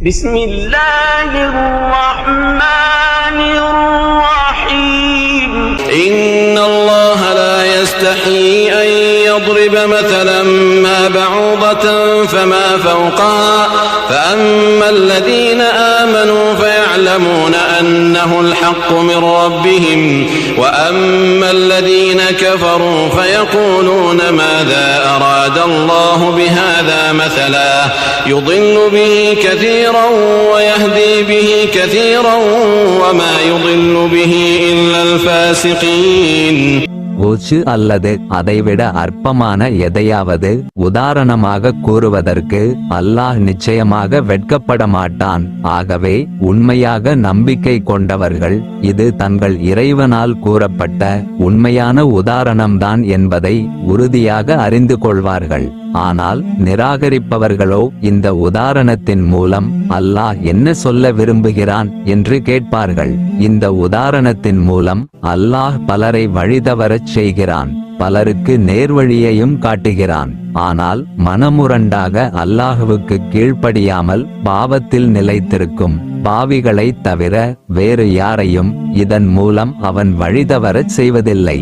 بسم الله الرحمن الرحيم إن الله لا يستحيي أن يضرب مثلا ما بعوضة فما فوقها فأما الذين آمنوا فيعلمون أنه الحق من ربهم وأما الذين كفروا فيقولون ماذا أراد الله بهذا مثلا يضل به كثيرا ويهدي به كثيرا وما يضل به إلا الفاسقين. ஒச்சு அல்லது அதைவிட அற்பமான எதையாவது உதாரணமாக கூறுவதற்கு அல்லாஹ் நிச்சயமாக வெட்கப்பட மாட்டான். ஆகவே உண்மையாக நம்பிக்கை கொண்டவர்கள் இது தங்கள் இறைவனால் கூறப்பட்ட உண்மையான உதாரணம்தான் என்பதை உறுதியாக அறிந்து கொள்வார்கள். ஆனால் நிராகரிப்பவர்களோ இந்த உதாரணத்தின் மூலம் அல்லாஹ் என்ன சொல்ல விரும்புகிறான் என்று கேட்பார்கள். இந்த உதாரணத்தின் மூலம் அல்லாஹ் பலரை வழிதவரச் செய்கிறான், பலருக்கு நேர்வழியையும் காட்டுகிறான். ஆனால் மனமுரண்டாக அல்லாஹுவுக்கு கீழ்ப்படியாமல் பாவத்தில் நிலைத்திருக்கும் பாவிகளை தவிர வேறு யாரையும் இதன் மூலம் அவன் வழிதவரச் செய்வதில்லை.